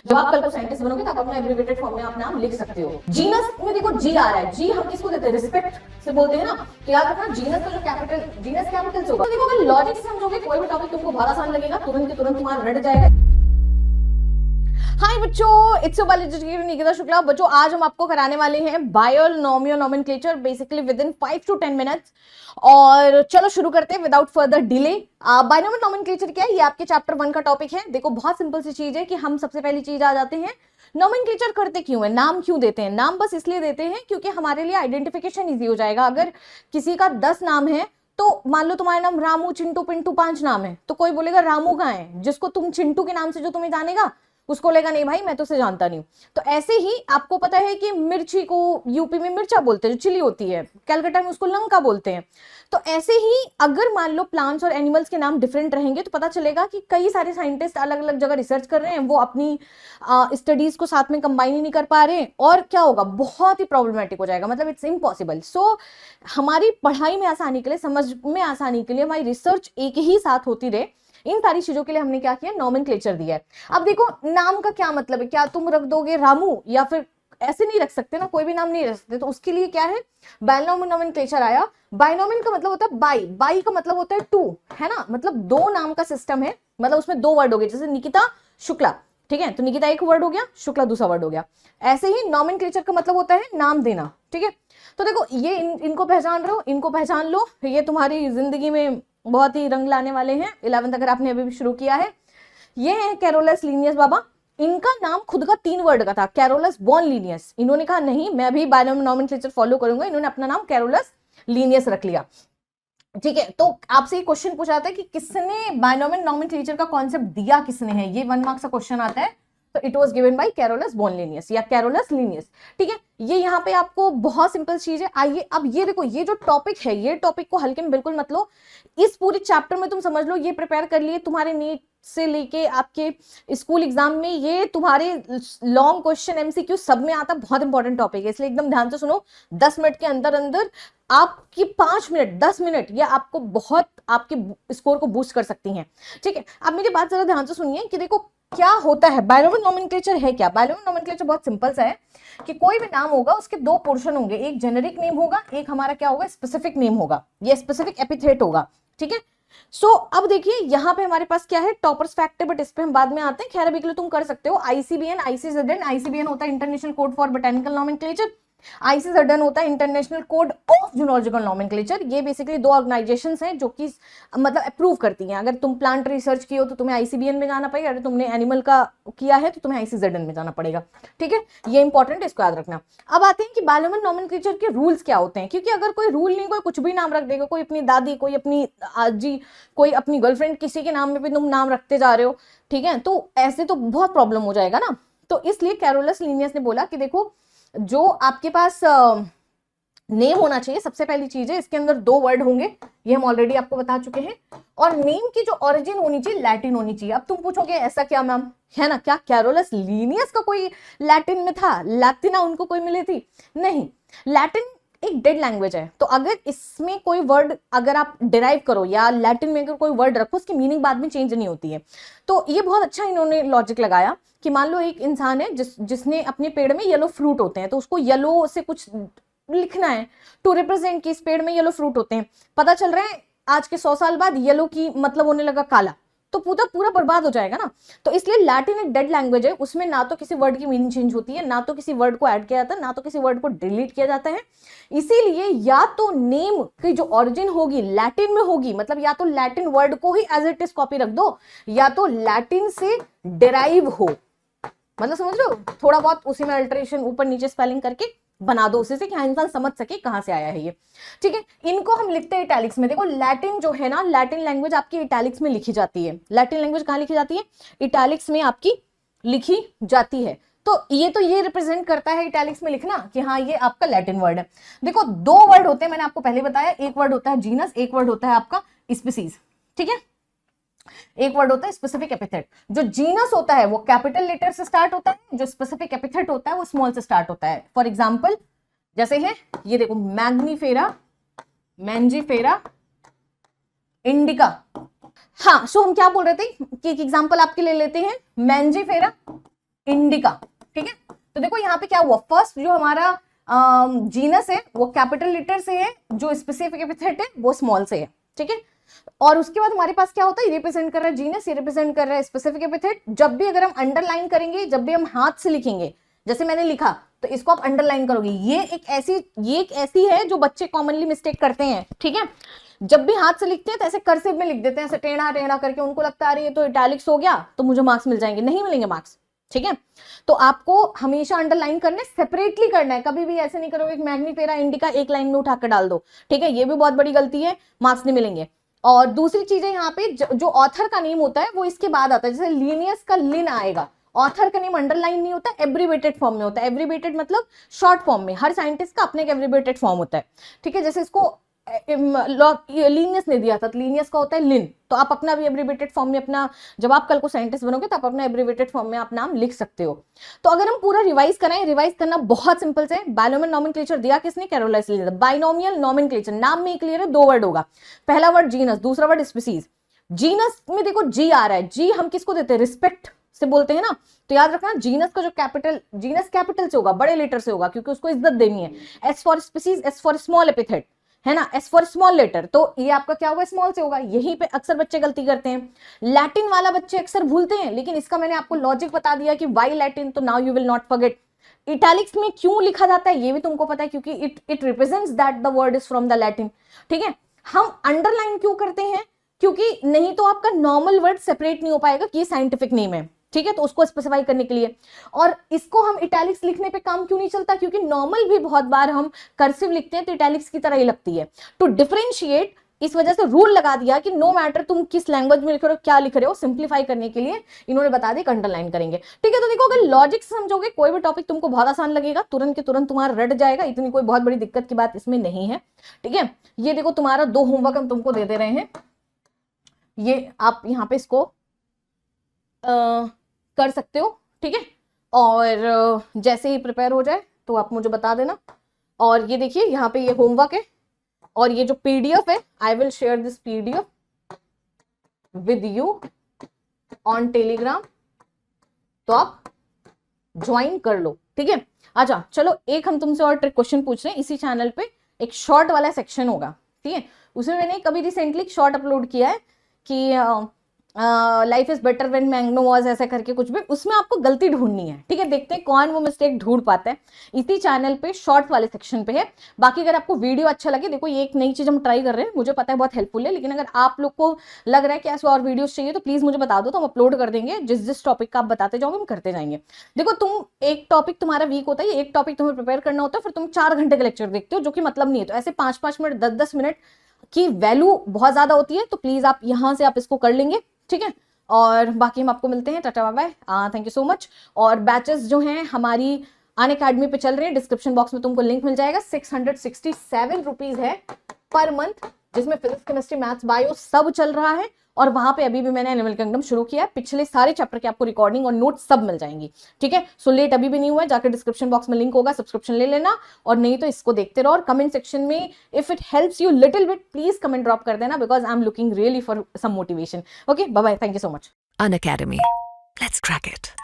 जब आप कल को साइंटिस्ट बनोगे तो आप अपना एब्रिविएटेड फॉर्म में आप नाम लिख सकते हो। जीनस में देखो जी आ रहा है, जी हम किसको देते हैं, रिस्पेक्ट से बोलते हैं ना, तो याद रखना जीनस का जो कैपिटल, जीनस कैपिटल से होगा। तो देखो अगर लॉजिक से समझोगे कोई भी टॉपिक तुमको बहुत आसान लगेगा, तुरंत के तुरंत तुम्हारा रट जाएगा। हाय बच्चों, it's your biology teacher Nikita Shukla. बच्चों आज हम आपको कराने वाले हैं binomial nomenclature basically with in 5 to 10 minutes. और चलो शुरू करते हैं without further delay. Binomial nomenclature क्या है, ये आपके चैप्टर 1 का टॉपिक है। देखो बहुत सिंपल सी चीज है कि हम सबसे पहली चीज आ जाते हैं नोमेनक्लेचर करते क्यों है, नाम क्यों देते हैं। नाम बस इसलिए देते हैं क्योंकि हमारे लिए आइडेंटिफिकेशन इजी हो जाएगा। अगर किसी का 10 नाम है तो मान लो तुम्हारा नाम रामू चिंटू पिंटू 5 नाम है, तो कोई बोलेगा रामू कहाँ है, जिसको तुम चिंटू के नाम से जो तुम्हें जानेगा उसको लेगा नहीं भाई मैं तो उसे जानता नहीं हूं। तो ऐसे ही आपको पता है कि मिर्ची को यूपी में मिर्चा बोलते हैं, जो चिली होती है, कलकत्ता में उसको लंका बोलते हैं। तो ऐसे ही अगर मान लो प्लांट्स और एनिमल्स के नाम डिफरेंट रहेंगे तो पता चलेगा कि कई सारे साइंटिस्ट अलग अलग जगह रिसर्च कर रहे हैं, वो अपनी स्टडीज को साथ में कंबाइन ही नहीं कर पा रहे हैं, और क्या होगा, बहुत ही प्रॉब्लमेटिक हो जाएगा, मतलब इट्स इम्पॉसिबल। सो हमारी पढ़ाई में आसानी के लिए, समझ में आसानी के लिए हमारी रिसर्च एक ही साथ होती रहे, इन सारी चीजों के लिए हमने क्या किया, नोमेनक्लेचर दिया है। अब देखो नाम का क्या मतलब है, क्या तुम रख दोगे रामू, या फिर ऐसे नहीं रख सकते ना, कोई भी नाम नहीं रख सकते, तो उसके लिए क्या है बायनोमियल नोमेनक्लेचर आया। बायनोमियल का मतलब होता है बाई, बाई का मतलब होता है टू, है ना, मतलब दो नाम का सिस्टम है, मतलब उसमें दो वर्ड हो गए, जैसे निकिता शुक्ला, ठीक है, तो निकिता एक वर्ड हो गया, शुक्ला दूसरा वर्ड हो गया। ऐसे ही नोमेनक्लेचर का मतलब होता है नाम देना, ठीक है। तो देखो ये इनको पहचान रहे हो, इनको पहचान लो, ये तुम्हारी जिंदगी में बहुत ही रंग लाने वाले हैं। 11th अगर आपने अभी भी शुरू किया है। ये है कैरोलस लिनियस बाबा, इनका नाम खुद का 3 वर्ड का था, कैरोलस बॉन लिनियस। इन्होंने कहा नहीं मैं भी बायोनोमियल नोमेनक्लेचर फॉलो करूंगा, इन्होंने अपना नाम कैरोलस लिनियस रख लिया, ठीक है। तो आपसे ये क्वेश्चन पूछा जाता है कि किसने बायोनोमियल नोमेनक्लेचर का कॉन्सेप्ट दिया, किसने है, ये 1 मार्क्स का क्वेश्चन आता है। तो it was given by Carolus von Linnaeus या कैरोलस लिनियस, ठीक है। ये यहाँ पे आपको बहुत सिंपल चीज है। आइए अब ये देखो, ये जो टॉपिक है, ये टॉपिक को हल्के में बिल्कुल मत लो, इस पूरे चैप्टर में तुम समझ लो, ये प्रिपेयर कर लिए तुम्हारे नीट से लेके आपके स्कूल एग्जाम में, ये तुम्हारे लॉन्ग क्वेश्चन एमसीक्यू सब में आता, बहुत इंपॉर्टेंट टॉपिक है, इसलिए एकदम ध्यान से सुनो। 10 मिनट के अंदर अंदर आपकी 5 मिनट 10 मिनट ये आपको बहुत आपके स्कोर को बूस्ट कर सकती हैं, ठीक है। अब मेरी बात जरा ध्यान से सुनिए कि देखो क्या होता है बायोनोमियल नोमेनक्लेचर है क्या। बायोनोमियल नोमेनक्लेचर बहुत सिंपल सा है कि कोई भी नाम होगा उसके 2 पोर्शन होंगे, एक जेनेरिक नेम होगा, एक हमारा क्या होगा, स्पेसिफिक नेम होगा, ये स्पेसिफिक एपिथेट होगा, ठीक है। सो अब देखिए यहाँ पे हमारे पास क्या है, टॉपर्स फैक्ट है, बट इस पे हम बाद में आते हैं। खैर अभी के लिए तुम कर सकते हो आईसीबीएन, आईसीजेडएन। आईसीबीएन होता है international code for botanical nomenclature, ICZN होता है international code of zoological nomenclature. ये बेसिकली 2 ऑर्गेनाइजेशंस हैं जो कि मतलब अप्रूव करती हैं। अगर तुम प्लांट रिसर्च की हो तो तुम्हें आईसीबीएन में जाना पड़ेगा, अगर तुमने एनिमल का किया है तो तुम्हें आईसीजेडएन में जाना पड़ेगा, ठीक है। ये इंपॉर्टेंट है, इसको याद रखना। अब आते हैं कि बायोनोमियल नोमेनक्लेचर के रूल्स क्या होते हैं, क्योंकि अगर कोई रूल नहीं, कोई कुछ भी नाम रख देगा, कोई अपनी दादी, कोई अपनी आजी, कोई अपनी गर्लफ्रेंड, किसी के नाम में भी तुम नाम रखते जा रहे हो, ठीक है, तो ऐसे तो बहुत प्रॉब्लम हो जाएगा ना। तो इसलिए कैरोलस लिनियस ने बोला कि देखो जो आपके पास नेम होना चाहिए, सबसे पहली चीज है इसके अंदर 2 वर्ड होंगे, ये हम ऑलरेडी आपको बता चुके हैं, और नेम की जो ओरिजिन होनी चाहिए लैटिन होनी चाहिए। अब तुम पूछोगे ऐसा क्या मैम, है ना, क्या कैरोलस लिनियस का कोई लैटिन में था, लैटिना उनको कोई मिली थी, नहीं। लैटिन एक डेड लैंग्वेज है, तो अगर इसमें कोई वर्ड अगर आप डिराइव करो या लैटिन में अगर कोई वर्ड रखो, उसकी मीनिंग बाद में चेंज नहीं होती है। तो ये बहुत अच्छा इन्होंने लॉजिक लगाया कि मान लो एक इंसान है जिसने अपने पेड़ में येलो फ्रूट होते हैं, तो उसको येलो से कुछ लिखना है टू रिप्रेजेंट कि इस पेड़ में येलो फ्रूट होते हैं। पता चल रहा है आज के 100 साल बाद येलो की मतलब होने लगा काला, तो पूरा बर्बाद हो जाएगा ना। तो इसलिए लैटिन एक डेड लैंग्वेज है, उसमें ना तो किसी वर्ड की मीनिंग चेंज होती है, ना तो किसी वर्ड को ऐड किया जाता है, ना तो किसी वर्ड को डिलीट किया जाता है। इसीलिए या तो नेम की जो ओरिजिन होगी लैटिन में होगी, मतलब या तो लैटिन वर्ड को ही एज इट इज कॉपी रख दो, या तो लैटिन से डिराइव हो, मतलब समझ लो थोड़ा बहुत उसी में अल्टरेशन ऊपर नीचे स्पेलिंग करके बना दो उसी से, कि हाँ इंसान समझ सके कहां से आया है ये, ठीक है। इनको हम लिखते हैं इटैलिक्स में। देखो लैटिन जो है ना, लैटिन लैंग्वेज आपकी इटैलिक्स में लिखी जाती है। लैटिन लैंग्वेज कहां लिखी जाती है, इटैलिक्स में आपकी लिखी जाती है। तो ये रिप्रेजेंट करता है इटैलिक्स में लिखना कि हाँ ये आपका लैटिन वर्ड है। देखो 2 वर्ड होते हैं, मैंने आपको पहले बताया, एक वर्ड होता है जीनस, एक वर्ड होता है आपका स्पीसीज, ठीक है। एक वर्ड होता है स्पेसिफिक एपिथेट। जो जीनस होता है वो कैपिटल लेटर से स्टार्ट होता है, जो स्पेसिफिक एपिथेट होता है वो स्मॉल से स्टार्ट होता है। फॉर एग्जांपल जैसे है ये देखो मैग्नीफेरा, मैंजीफेरा, इंडिका। हाँ सो हम क्या बोल रहे थे कि एक एग्जांपल आपके लिए लेते हैं, मैंजीफेरा इंडिका, ठीक है। तो देखो यहाँ पे क्या हुआ, फर्स्ट जो हमारा जीनस है वो कैपिटल लेटर से है, जो स्पेसिफिक एपिथेट है वो स्मॉल से है, ठीक है। और उसके बाद हमारे पास क्या होता है, ये रिप्रेजेंट कर रहा है जीनस, ये रिप्रेजेंट कर रहा है स्पेसिफिक एपिथेट। जब भी अगर हम अंडरलाइन करेंगे, जब भी हम हाथ से लिखेंगे, जैसे मैंने लिखा तो इसको आप अंडरलाइन करोगे। ये एक ऐसी है जो बच्चे कॉमनली मिस्टेक करते हैं, ठीक है। जब भी हाथ से लिखते हैं तो ऐसे कर्सिव में लिख देते हैं, ऐसे टेढ़ा टेढ़ा करके, उनको लगता है ये तो इटैलिक्स हो गया तो मुझे मार्क्स मिल जाएंगे, नहीं मिलेंगे मार्क्स, ठीक है। तो आपको हमेशा अंडरलाइन करना है, सेपरेटली करना है, कभी भी ऐसे नहीं करोगे मैग्नीफेरा इंडिका एक लाइन में उठा कर डाल दो, ठीक है, ये भी बहुत बड़ी गलती है, मार्क्स नहीं मिलेंगे। और दूसरी चीज है यहाँ पे जो ऑथर का नेम होता है वो इसके बाद आता है, जैसे लीनियस का लिन आएगा, ऑथर का नेम अंडरलाइन नहीं होता, एब्रीवेटेड फॉर्म में होता है। एब्रीवेटेड मतलब शॉर्ट फॉर्म में, हर साइंटिस्ट का अपने एक एब्रीवेटेड फॉर्म होता है, ठीक है। जैसे इसको लीनियस ने दिया था तो लीनियस का होता है लिन, तो आप अपना भी एब्रीवेटेड फॉर्म में अपना, जब आप कल को साइंटिस्ट बनोगे तो आप अपना एब्रीवेटेड फॉर्म में आप नाम लिख सकते हो। तो अगर हम पूरा रिवाइज करें, रिवाइज करना बहुत सिंपल से, बायनोमियल नोमेनक्लेचर दिया किसने, कैरोलाइस ने दिया। बायनोमियल नोमेनक्लेचर नाम में क्लियर है, 2 वर्ड होगा, पहला वर्ड जीनस, दूसरा वर्ड स्पीसीज। जीनस में देखो जी आ रहा है, जी हम किसको देते हैं, रिस्पेक्ट से बोलते हैं ना, तो याद रखना जीनस का जो कैपिटल, जीनस कैपिटल से होगा, बड़े लेटर से होगा, क्योंकि उसको इज्जत देनी है। S for species, S for small epithet, है ना, एस फॉर स्मॉल लेटर, तो ये आपका क्या होगा, स्मॉल से होगा। यहीं पे अक्सर बच्चे गलती करते हैं, लैटिन वाला बच्चे अक्सर भूलते हैं, लेकिन इसका मैंने आपको लॉजिक बता दिया कि वाई लैटिन, तो now you will not forget. Italics में क्यों लिखा जाता है ये भी तुमको पता है, क्योंकि it represents that the word is from the Latin, ठीक है। हम अंडरलाइन क्यों करते हैं, क्योंकि नहीं तो आपका नॉर्मल वर्ड सेपरेट नहीं हो पाएगा कि ये साइंटिफिक नेम है, ठीक है, तो उसको स्पेसिफाई करने के लिए। और इसको हम इटैलिक्स लिखने पे काम क्यों नहीं चलता, क्योंकि नॉर्मल भी बहुत बार हम कर्सिव लिखते हैं तो इटैलिक्स की तरह ही लगती है। टू डिफरेंशिएट, इस वजह से रूल लगा दिया कि नो मैटर तुम किस लैंग्वेज में लिख रहे हो, क्या लिख रहे हो, सिंप्लीफाई करने के लिए इन्होंने बता दिया अंडरलाइन करेंगे, ठीक है। तो देखो अगर लॉजिक समझोगे, कोई भी टॉपिक तुमको बहुत आसान लगेगा, तुरंत के तुरंत तुम्हारा रट जाएगा, इतनी कोई बहुत बड़ी दिक्कत की बात इसमें नहीं है, ठीक है। ये देखो तुम्हारा 2 होमवर्क हम तुमको दे रहे हैं, ये आप यहाँ पे इसको कर सकते हो, ठीक है। और जैसे ही प्रिपेयर हो जाए तो आप मुझे बता देना। और ये देखिए यहाँ पे ये होमवर्क है, और ये जो पीडीएफ है, I will share this PDF with you on Telegram, तो आप ज्वाइन कर लो, ठीक है। अच्छा चलो, एक हम तुमसे और ट्रिक क्वेश्चन पूछ रहे हैं, इसी चैनल पे एक शॉर्ट वाला सेक्शन होगा, ठीक है। उसमें मैंने कभी रिसेंटली एक शॉर्ट अपलोड किया है कि life is better when mango was, ऐसा करके कुछ भी, उसमें आपको गलती ढूंढनी है, ठीक है। देखते हैं कौन वो मिस्टेक ढूंढ पाता है, इसी चैनल पे शॉर्ट वाले सेक्शन पे है। बाकी अगर आपको वीडियो अच्छा लगे, देखो ये एक नई चीज हम ट्राई कर रहे हैं, मुझे पता है बहुत हेल्पफुल है, लेकिन अगर आप लोग को लग रहा है कि ऐसे और वीडियोस चाहिए तो प्लीज मुझे बता दो, तो हम अपलोड कर देंगे, जिस टॉपिक का आप बताते जाओगे हम करते जाएंगे। देखो तुम एक टॉपिक तुम्हारा वीक होता है, एक टॉपिक तुम्हें प्रिपेयर करना होता है, फिर तुम 4 घंटे का लेक्चर देखते हो, जो कि मतलब नहीं है। तो ऐसे 5-5 मिनट 10-10 मिनट की वैल्यू बहुत ज्यादा होती है, तो प्लीज आप यहां से आप इसको कर लेंगे, ठीक है। और बाकी हम आपको मिलते हैं, tata bye bye, thank you so much. और बैचेस जो हैं हमारी अनअकैडमी पे चल रहे हैं, डिस्क्रिप्शन बॉक्स में तुमको लिंक मिल जाएगा। 667 रुपीज है पर मंथ, जिसमें फिजिक्स, केमिस्ट्री, मैथ्स, बायो सब चल रहा है। और वहां पे अभी भी मैंने एनिमल किंगडम शुरू किया है, पिछले सारे चैप्टर के आपको रिकॉर्डिंग और नोट्स सब मिल जाएंगी, ठीक है। सो लेट अभी भी नहीं हुआ है, जाकर डिस्क्रिप्शन बॉक्स में लिंक होगा, सब्सक्रिप्शन ले लेना, और नहीं तो इसको देखते रहो। और कमेंट सेक्शन में if it helps you little bit, please comment drop कर देना, because I am looking really for some motivation. Okay, bye bye, thank you so much. Unacademy. Let's crack it.